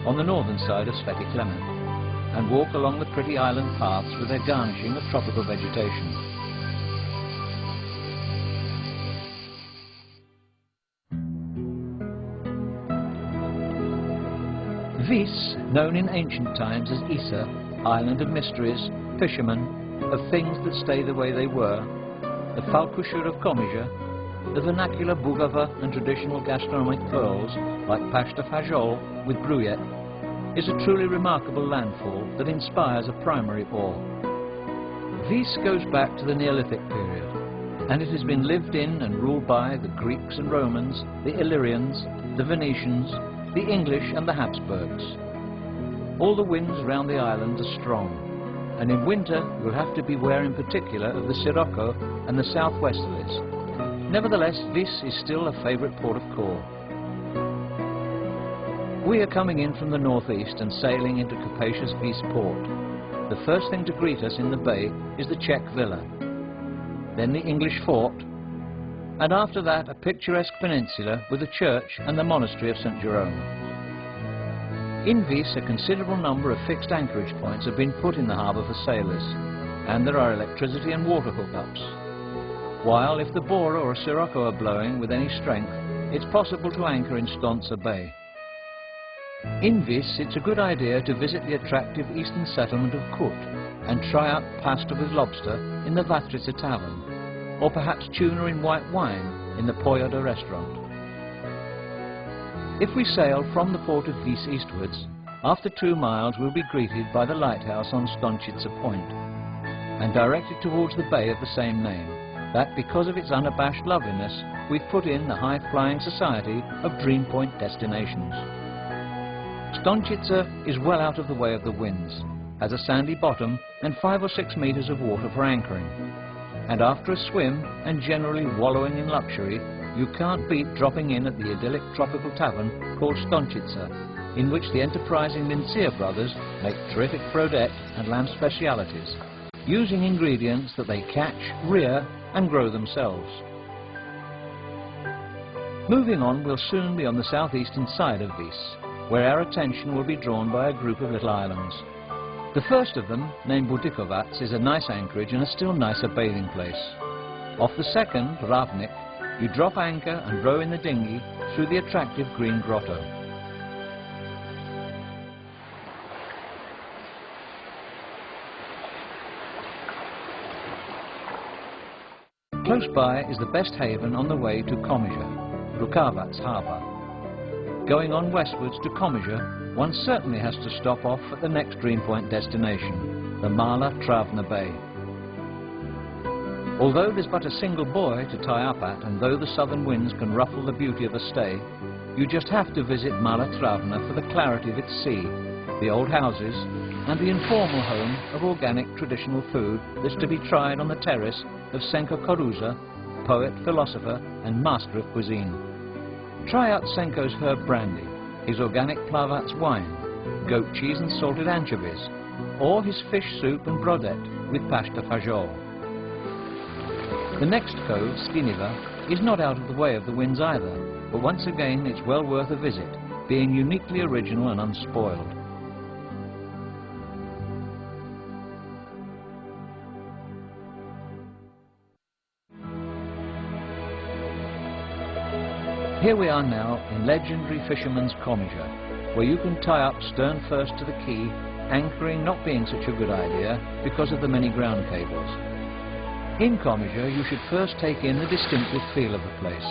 on the northern side of Sveti Clement, and walk along the pretty island paths with their garnishing of tropical vegetation. Vis, known in ancient times as Isa, island of mysteries, fishermen, of things that stay the way they were, the Falkusha of Komija, the vernacular Bugava and traditional gastronomic pearls like pasta fajol with bruyette, is a truly remarkable landfall that inspires a primary awe. Vis goes back to the Neolithic period, and it has been lived in and ruled by the Greeks and Romans, the Illyrians, the Venetians, the English and the Habsburgs. All the winds around the island are strong, and in winter you'll have to beware in particular of the Sirocco and the southwesterlies. Nevertheless, Vis is still a favourite port of call. We are coming in from the northeast and sailing into capacious Vis port. The first thing to greet us in the bay is the Czech villa, then the English fort, and after that a picturesque peninsula with a church and the monastery of St. Jerome. In Vis, a considerable number of fixed anchorage points have been put in the harbour for sailors, and there are electricity and water hookups. While if the Bora or Sirocco are blowing with any strength, it's possible to anchor in Stonza Bay. In Vis, it's a good idea to visit the attractive eastern settlement of Kut and try out pasta with lobster in the Vatrica Tavern, or perhaps tuna in white wine in the Poyoda restaurant. If we sail from the port of Vis eastwards, after 2 miles we'll be greeted by the lighthouse on Stončica Point, and directed towards the bay of the same name, that because of its unabashed loveliness, we've put in the high-flying society of Dream Point destinations. Stončica is well out of the way of the winds, has a sandy bottom and 5 or 6 metres of water for anchoring. And after a swim and generally wallowing in luxury, you can't beat dropping in at the idyllic tropical tavern called Stončica, in which the enterprising Lincia brothers make terrific brodette and lamb specialities, using ingredients that they catch, rear and grow themselves. Moving on, we'll soon be on the southeastern side of Vis, where our attention will be drawn by a group of little islands. The first of them, named Budikovac, is a nice anchorage and a still nicer bathing place. Off the second, Ravnik, you drop anchor and row in the dinghy through the attractive green grotto. Close by is the best haven on the way to Komija, Rukavac harbour. Going on westwards to Komija, one certainly has to stop off at the next Dream Point destination, the Mala Travna Bay. Although there's but a single buoy to tie up at, and though the southern winds can ruffle the beauty of a stay, you just have to visit Mala Travna for the clarity of its sea, the old houses, and the informal home of organic traditional food that's to be tried on the terrace of Senko Koruza, poet, philosopher and master of cuisine. Try out Senko's herb brandy, his organic Plavac wine, goat cheese and salted anchovies, or his fish soup and brodette with pasta fajol. The next cove, Skiniva, is not out of the way of the winds either, but once again it's well worth a visit, being uniquely original and unspoiled. Here we are now in legendary fisherman's Komija, where you can tie up stern first to the quay, anchoring not being such a good idea because of the many ground cables. In Komija you should first take in the distinctive feel of the place.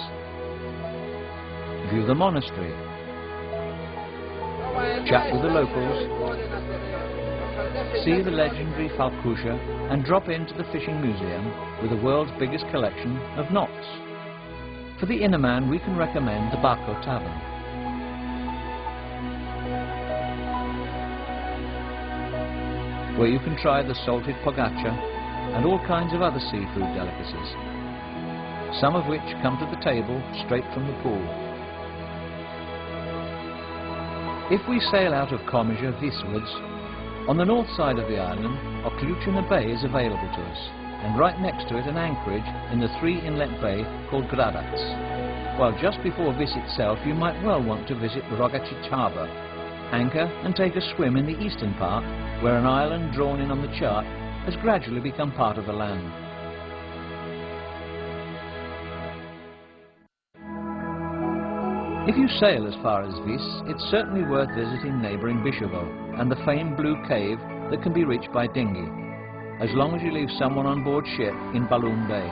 View the monastery, chat with the locals, see the legendary Falkusha and drop into the fishing museum with the world's biggest collection of knots. For the inner man, we can recommend the Bako Tavern. Where you can try the salted pogača and all kinds of other seafood delicacies, some of which come to the table straight from the pool. If we sail out of Komija Viswards, on the north side of the island, Okluchina Bay is available to us, and right next to it an anchorage in the 3-inlet bay called Gradac. While just before Vis itself you might well want to visit Rogačić harbour, Anchor and take a swim in the eastern part, where an island drawn in on the chart has gradually become part of the land. If you sail as far as Vis, it's certainly worth visiting neighbouring Bishovo and the famed Blue Cave that can be reached by dinghy, as long as you leave someone on board ship in Balloon Bay.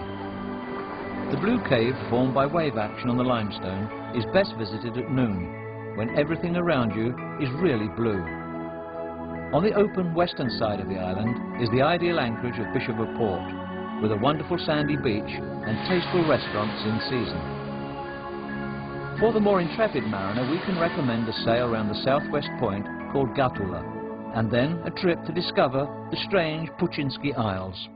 The Blue Cave, formed by wave action on the limestone, is best visited at noon, when everything around you is really blue. On the open western side of the island is the ideal anchorage of Bishovo Port, with a wonderful sandy beach and tasteful restaurants in season. For the more intrepid mariner, we can recommend a sail around the southwest point called Gatula, and then a trip to discover the strange Puchinski Isles.